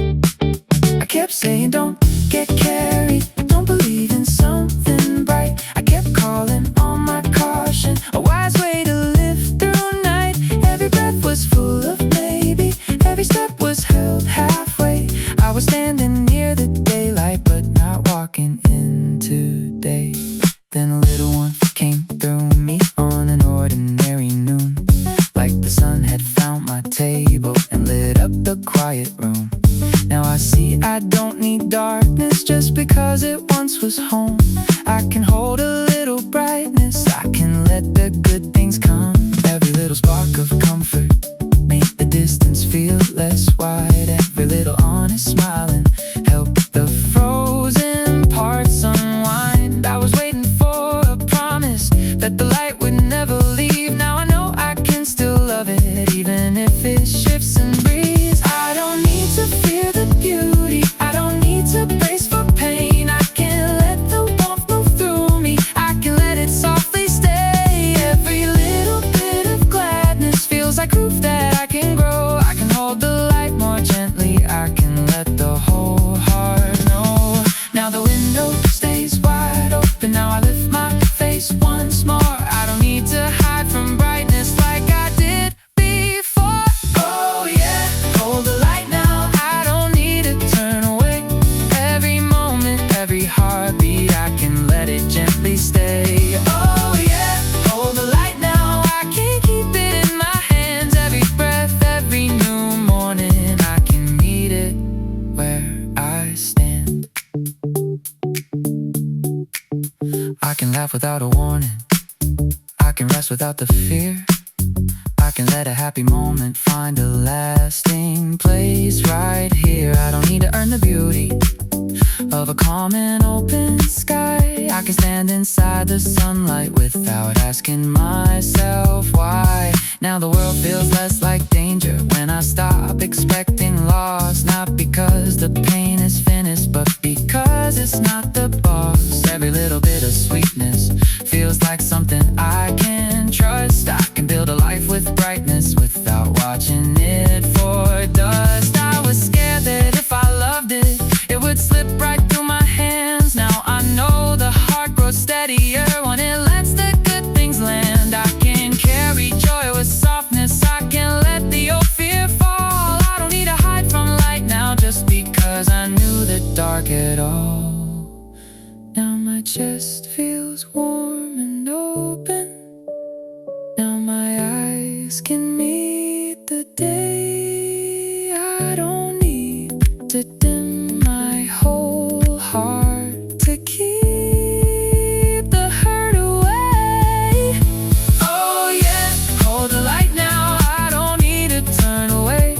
I kept saying don't get carried, don't believe in something bright. I kept calling on my caution, a wise way to live through night. Every breath was full of maybe, every step was held halfway. I was standing near the daylight but not walking into day. Then a little one came through me on an ordinary noon, like the sun had found my table and lit up the quiet room. Now I see I don't need darkness just because it once was home. I can hold a little brightness, I can let the good things come. Every little spark of comfort made the distance feel less wide. Every little honest smiling helped the frozen parts unwind. I was waiting for a promise that the light would never leave. Now I know I can still love it even if it shifts and breathes. I don't need to fear the beauty, I don't need to brace for pain. I can let the warmth move through me, I can let it softly stay. Every little bit of gladness feels like proof that I can grow. I can hold the light more gently, I can let the whole heart know. Now the window stays wide open, now I lift my face once more. I don't need to hide from brightness like I did before. Oh yeah, hold the light now, I don't need to turn away. Every moment, every heartbeat, I can let it gently stay. Oh yeah, hold the light now, I can keep it in my hands. Every breath, every new morning, I can meet it where I stand. I can laugh without a warning, I can rest without the fear. I can let a happy moment find a lasting place right here. I don't need to earn the beauty of a calm and open sky. I can stand inside the sunlight without asking myself why. Now the world feels less like danger when I stop expecting loss. Not because the pain is finished, but because it's not the boss. Every little bit of sweetness feels like something I can trust. I can build a life with brightness without watching it for dust. I was scared that if I loved it, it would slip right through my hands. Now I know the heart grows steadier when it lets the good things land. I can carry joy with softness, I can let the old fear fall. I don't need to hide from light now just because I knew the dark at all. Now my chest feels warm and open, now my eyes can meet the day. I don't need to dim my whole heart to keep the hurt away. Oh yeah, hold the light now, I don't need to turn away.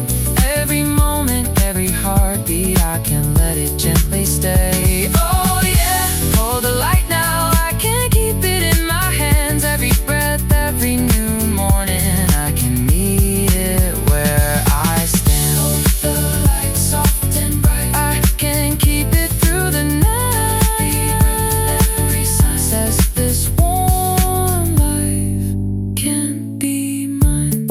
Every moment, every heartbeat, I can let it gently stay. Oh yeah, hold the light now, I can keep it in my hands. Every breath, every new morning, I can meet it where I stand. Hold the light soft and bright, I can keep it through the night. Every sign says this warm life can be mine.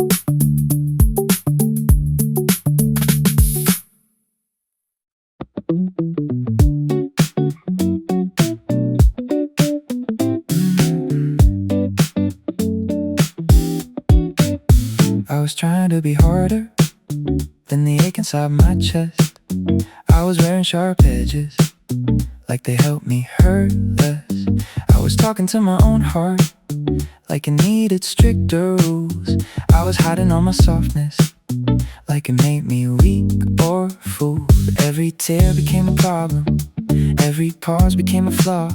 I was trying to be harder than the ache inside my chest. I was wearing sharp edges like they helped me hurt less. I was talking to my own heart like it needed stricter rules. I was hiding all my softness like it made me weak or fool. Every tear became a problem, every pause became a flaw.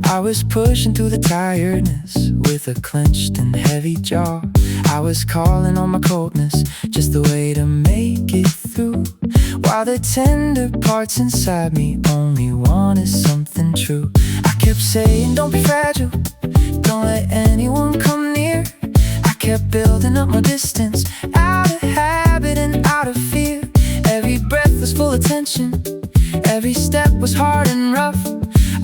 I was pushing through the tiredness with a clenched and heavy jaw. I was calling on my coldness, just the way to make it through, while the tender parts inside me only wanted something true. I kept saying, don't be fragile, don't let anyone come near. I kept building up my distance, out of habit and out of fear. Every breath was full of tension, every step was hard and rough.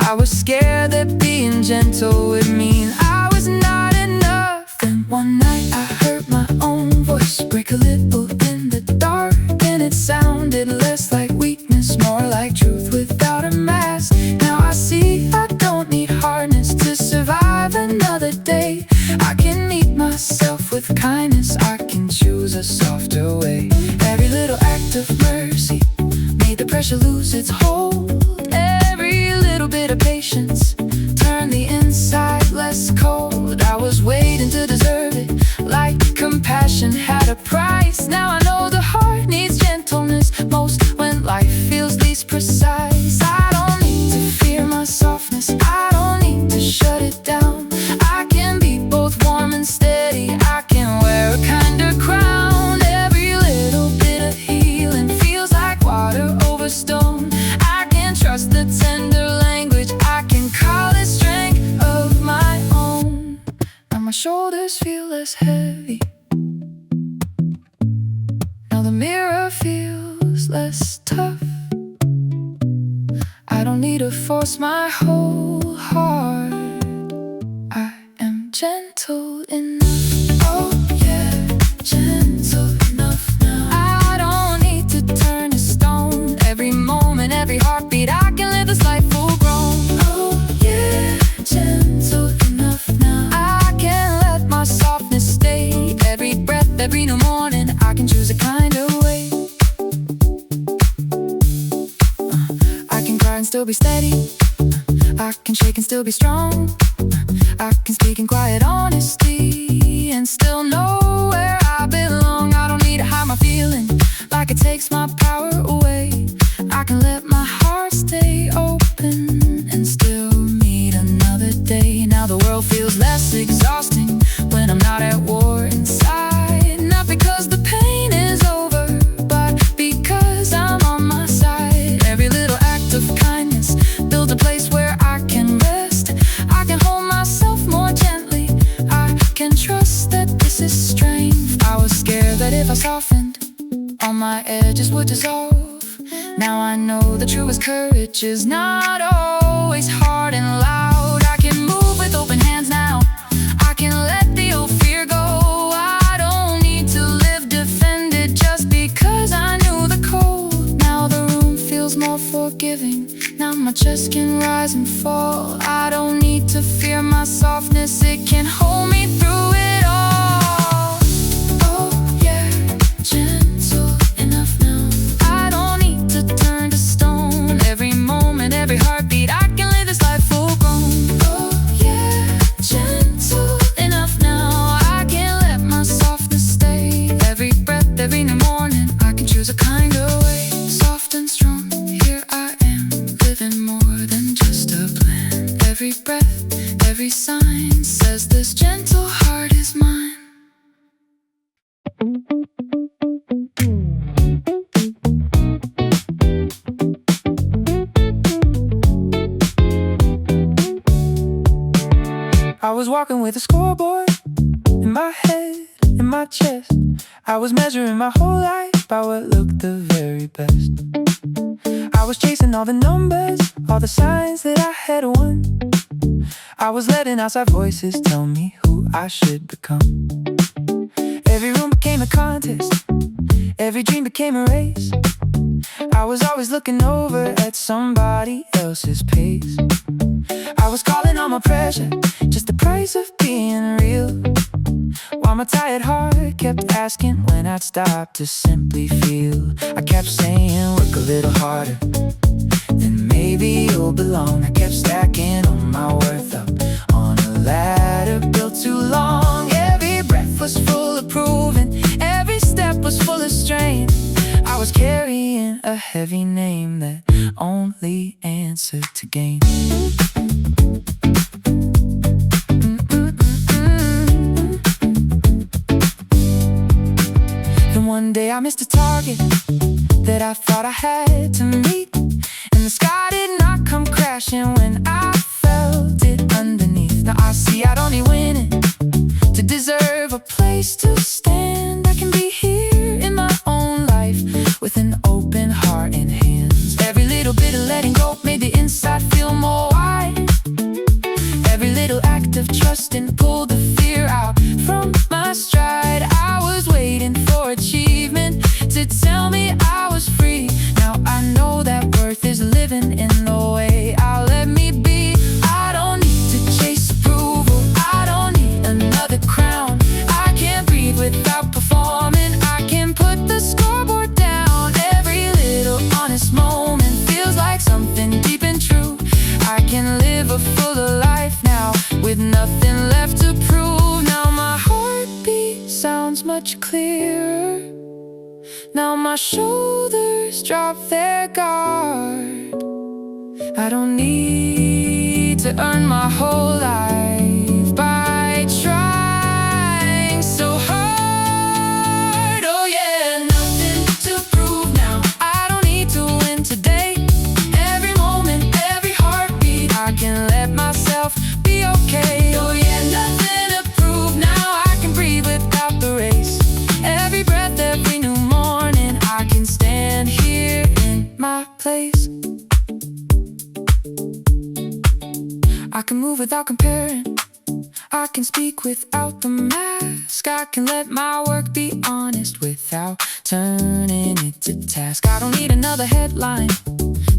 I was scared that being gentle would mean I was not enough. Then one night I heard my own voice break a little in the dark, and it sounded less like weakness, more like truth without a mask. Now I see I don't need hardness to survive another day. I can meet myself with kindness, I can choose a softer way. Every little act of mercy made the pressure lose its hold. Every little bit of patience turned the inside less cold. I was waiting to deserve it, like compassion had a price. Now I know the heart needs gentleness most when life feels least precise. I don't need to fear my softness, I don't need to shut it down. I can be both warm and steady, I can wear a kinder crown. Every little bit of healing feels like water over stone. I can trust the tender language, I can call it strength of my own. Now my shoulders feel less heavy, now the mirror feels less tough. I don't need to force my whole heart, I am gentle enough. Oh yeah, gentle enough now. I don't need to turn to stone. Every moment, every heartbeat, I can live this life full grown. Oh yeah, gentle enough now. I can let my softness stay. Every breath, every new morning, I can choose a kinder way. I can cry and still be steady, I can shake and still be strong. I can speak in quiet honesty and still know where I belong. I don't need to hide my feeling like it takes my power away. I can let my heart stay open and still meet another day. Now the world feels less exhausting when I'm not at war inside. Not because the pain is over, but because I'm on my side. Every little act of kindness builds a place where I can rest. I can hold myself more gently, I can trust that this is strength. I was scared that if I softened, all my edges would dissolve. Now I know the truest courage is not always hard and loud. I can move with open hands now, I can let the old fear go. I don't need to live defended just because I knew the cold. Now the room feels more forgiving, now my chest can rise and fall. I don't need to fear my softness, it can hold me through it all. Oh yeah, gentle enough now. I don't need to turn to stone. Every moment, every heartbeat, I can live this life full grown. Oh yeah, gentle enough now. I can let my softness stay. Every breath, every new morning, I can choose a kinder way. Soft and strong, here I am, living more than just a plan. Every breath, every sign says this gentle heart is mine. I was walking with a scoreboard in my head, in my chest. I was measuring my whole life by what looked the very best. I was chasing all the numbers, all the signs that I had won. I was letting outside voices tell me who I should become. Every room became a contest, every dream became a race. I was always looking over at somebody else's pace. I was calling on my pressure, just the price of being real, while my tired heart kept asking when I'd stop to simply feel. I kept saying, work a little harder, then maybe you'll belong. I kept stacking all my worth up on a ladder built too long. Every breath was full of proving, every step was full of strain. I was carrying a heavy name that only answered to gain. One day I missed a target that I thought I had to meet, and the sky did not come crashing when I felt it underneath. Now I see I don't need winning to deserve a place to stand. I can be here in my own life with an open heart and hands. Every little bit of letting go made the inside feel more wide. Every little act of trusting pulled the fear out from my stride. I was waiting for achievement to tell me I was free. Now I know that worth is living in the way I let me be. I don't need to chase approval, I don't need another crown. I can't breathe without performing, I can put the scoreboard down. Every little honest moment feels like something deep and true. I can live a fuller life now with nothing left to prove. Now my heartbeat sounds much clearer. Now my shoulders drop their guard. I don't need to earn my whole life by trying so hard. Oh yeah, nothing to prove now. I don't need to win today. Every moment, every heartbeat, I can let myself be okay. Oh yeah, nothing to prove now. I can breathe without the race. Every breath, every new morning, I can stand here in my place. I can move without comparing, I can speak without the mask. I can let my work be honest without turning it to task. I don't need another headline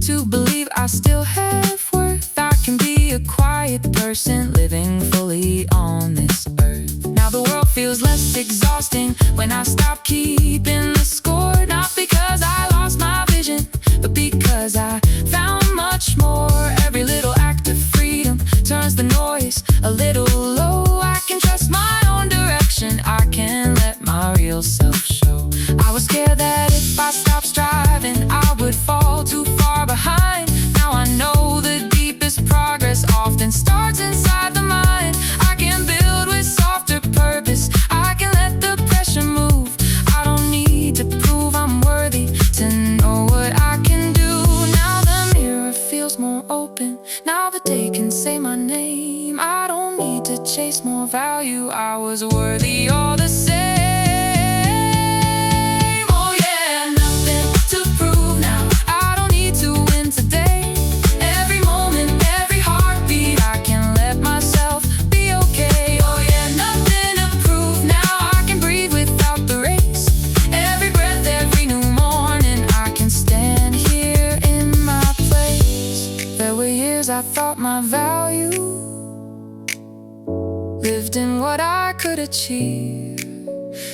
to believe I still have worth. I can be a quiet person living fully on this earth. Now the world feels less exhausting when I stop keeping the score. Not because I lost my vision, but because I found much more. Every little act of freedom turns the noise a little low. I can trust my own direction, I can let my real self show. I was scared that if I stopped striving, I would fall too far behind. Now I know the deepest progress often starts inside the mind. I can build with softer purpose, I can let the pressure move. I don't need to prove I'm worthy to know what I can do. Now the mirror feels more open, now the day can say my name. I don't need to chase more value, I was worthy all the same. Oh yeah, nothing to prove now. I don't need to win today. Every moment, every heartbeat, I can let myself be okay. Oh yeah, nothing to prove now. I can breathe without the race. Every breath, every new morning, I can stand here in my place. There were years I thought my value lived in what I could achieve.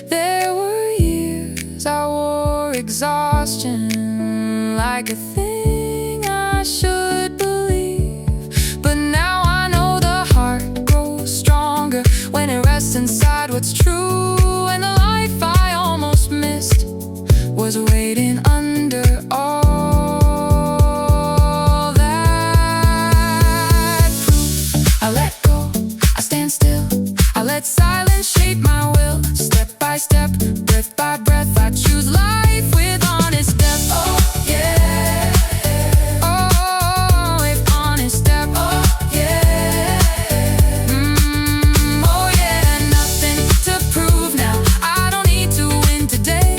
There were years I wore exhaustion like a thing I should believe. But now I know the heart grows stronger when it rests inside what's true. And the life I almost missed was waiting under all that proof. I let go, I stand still, I let silence shape my will. Step by step, breath by breath, I choose life with honest depth. Oh yeah, oh, with honest step. Oh yeah, oh yeah, nothing to prove now. I don't need to win today.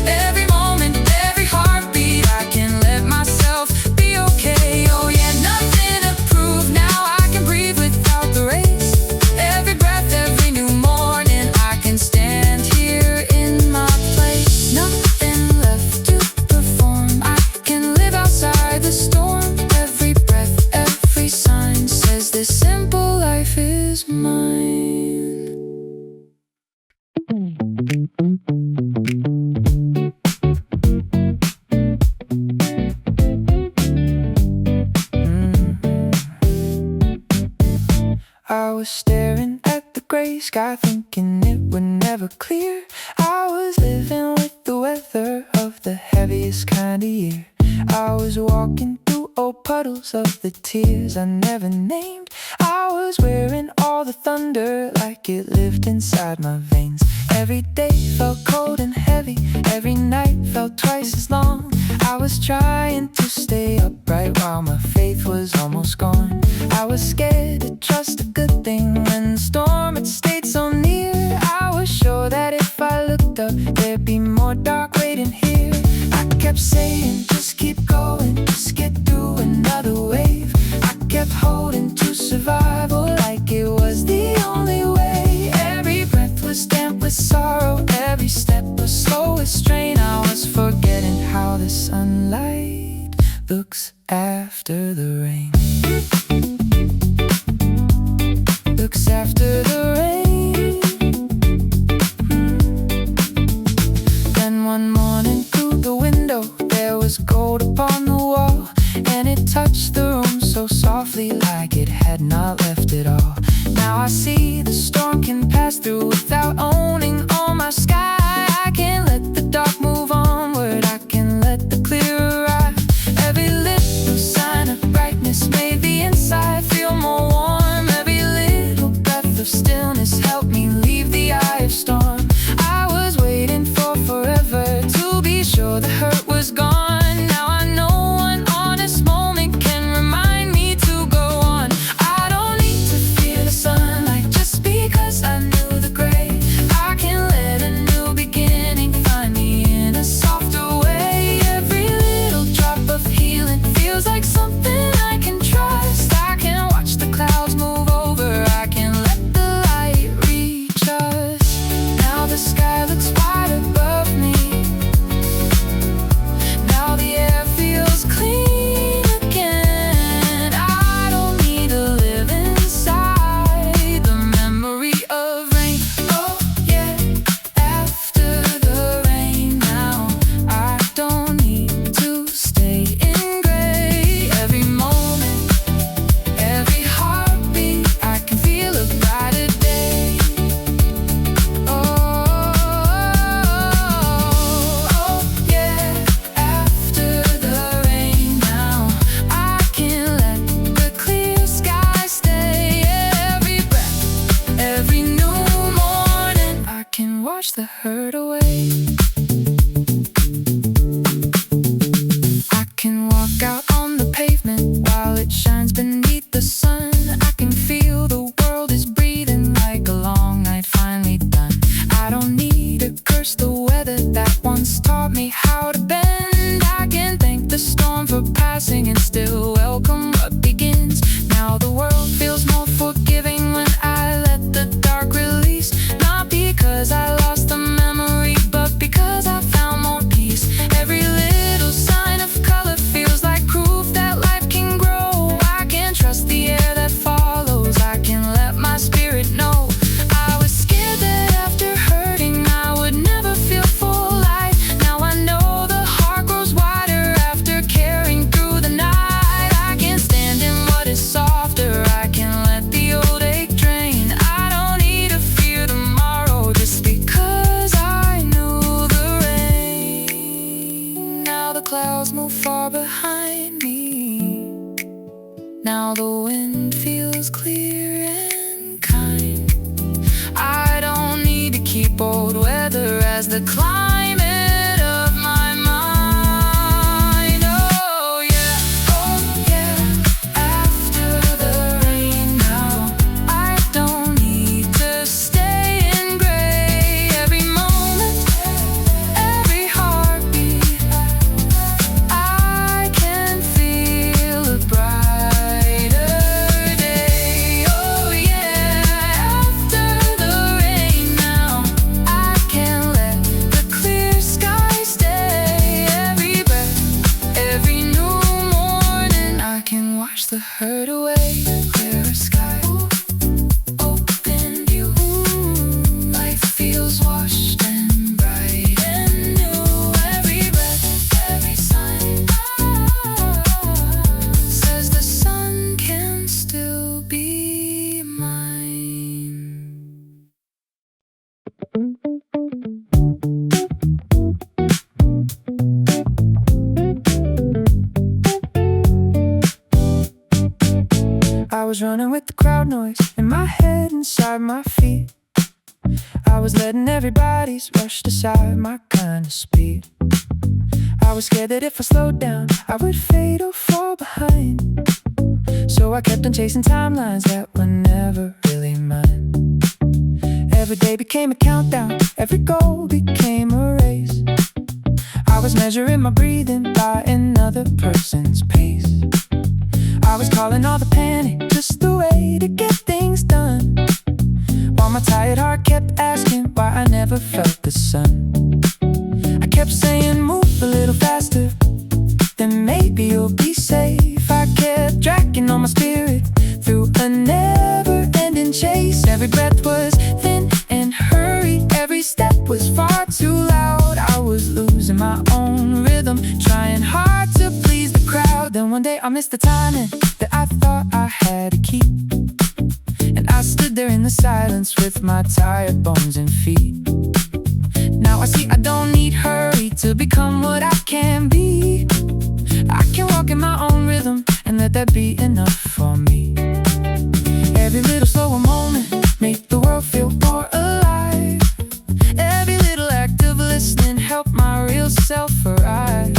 Every moment, every heartbeat, I can let myself be okay. Oh yeah, nothing to prove now. I can breathe without the race. Every breath, every new morning, I can stand here in my place. Nothing left to perform, I can live outside the storm. Every breath, every sign says this simple life is mine. I was staring at the gray sky, thinking it would never clear. I was living with the weather of the heaviest kind of year. I was walking through old puddles of the tears I never named. I was wearing all the thunder like it lived inside my veins. Every day felt cold and heavy, every night felt twice as long. I was trying to stay upright while my faith was almost gone. I was scared to trust a good thing when the storm had stayed so near. I was sure that if I looked up, there'd be more dark waiting here. I kept saying, just keep going, just get through another wave. I kept holding to survival like it was the only way. Every breath was damp with sorrow, every step was slow with strain. I was forgetting how the sunlight looks after the rain. Looks after the rain. Then one morning through the window there was gold upon the wall, and it touched the room so softly like it had not left at all. Now I see the storm can pass through without owning all my sky. I can't let the dark move onward, I can let the clear arrive. Every little sign of brightness made the inside feel more warm. Every little breath of stillness helped me leave the eye of storm. I was waiting for forever to be sure the hurt was gone. Now I know one honest moment can remind me to go on. I don't need to fear the sunlight just because I knew the gray. I can let a new beginning find me in a softer way. Every little drop of healing feels like something I can trust. I can watch the clouds move over, I can let the light reach us. Now the sky looks wide above me, now the air feels clean again. I don't need to live inside the memory of rain. Oh yeah, after the rain now I don't need to stay in gray. Every moment, every heartbeat, I can feel a brighter day. Oh yeah, after the rain now I can let the clear sky stay. Every breath, every new morning, I can wash the hurt away. I can walk out on the pavement while it shines beneath the sun. I can feel the world is breathing like a long night finally done. I don't need to curse the weather that once taught me how to bend. I can thank the storm for passing and still welcome what begins. Now the world feels more forgiving when I let the dark release. Not because I lost the memory, but because I found more peace. Every little sign of color feels like proof that life can grow. I can trust the air that follows, I can let my spirit know. I was scared that after hurting I would never feel full light. Now I know the heart grows wider after carrying through the night. I can stand in what is softer, I can let the old ache drain. I don't need to fear tomorrow just because I knew the rain. Now the clouds move far behind me, now the wind feels clear and kind. I don't need to keep old weather as the climate of my mind. Oh yeah, after the rain now I don't need to stay in gray. Every moment, every heartbeat, I can feel a brighter day. Oh yeah, after the rain now I can let the clear sky stay. Every breath, every new morning, I can wash the hurt away. Clearer sky, open view, life feels washed and bright and new. Every breath, every sign says the sun can still be mine. I was running with the crowd noise in my head, inside my feet. I was letting everybody's rushed aside my kind of speed. I was scared that if I slowed down, I would fade or fall behind. So I kept on chasing timelines that were never really mine. Every day became a countdown, every goal became a race. I was measuring my breathing by another person's pace. I was calling all the panic just the way to get things done, while my tired heart kept asking why I never felt the sun. I kept saying move a little faster, then maybe you'll be safe. I kept dragging on my spirit through a never-ending chase. Every breath was thin and hurried, every step was far too loud. I was losing my own rhythm, trying hard to please the crowd. Then one day I missed the timing that I thought I had to keep, and I stood there in the silence with my tired bones and feet. Now I see I don't need hurry to become what I can be. I can walk in my own rhythm and let that be enough for me. Every little slower moment made the world feel more alive. Every little act of listening helped my real self arrive.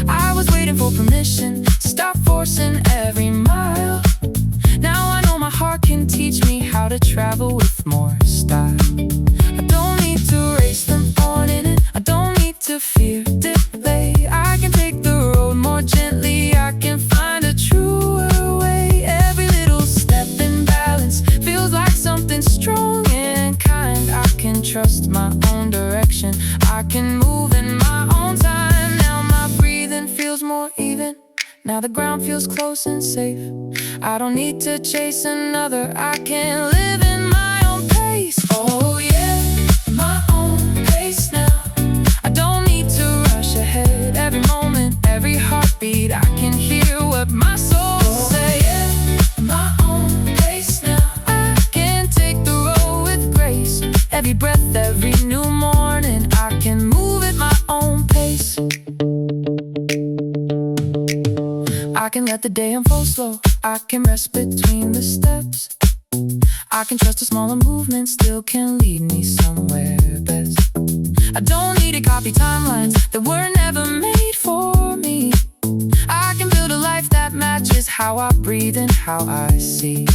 I was waiting for permission to stop forcing every mile. Now I know my heart can teach me how to travel with more style. I don't need to race the morning and I don't need to fear delay. I can take the road more gently, I can find a truer way. Every little step in balance feels like something strong and kind. I can trust my own direction, I can move in my own time. Now my breathing feels more even, now the ground feels close and safe. I don't need to chase another, I can live in my own pace. Oh yeah, my own pace now. I don't need to rush ahead. Every moment, every heartbeat, I can hear what my soul say. Yeah, my own pace now. I can take the road with grace. Every breath, every new morning, I can move at my own pace. I can let the day unfold slow, I can rest between the steps. I can trust a smaller movement still can lead me somewhere best. I don't need to copy timelines that were never made for me. I can build a life that matches how I breathe and how I see.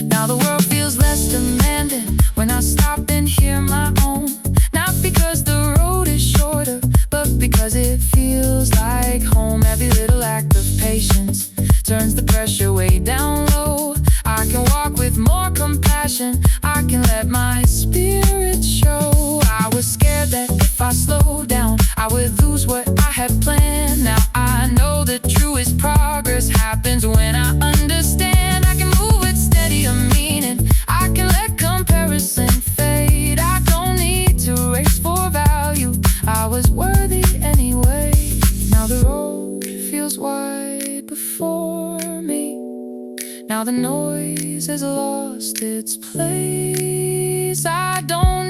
Now the world feels less demanding when I stop and hear my own. Not because the road is shorter, but because it feels like home. Every little act of patience turns the pressure way down low. I can walk with more compassion, I can let my spirit show. I was scared that if I slowed down, I would lose what I had planned. Now I know the truest progress happens when I understand. I can move with steadier meaning, I can let comparison fade. I don't need to race for value, I was worthy anyway. Now the road feels wide before me, now the noise has lost its place. I don't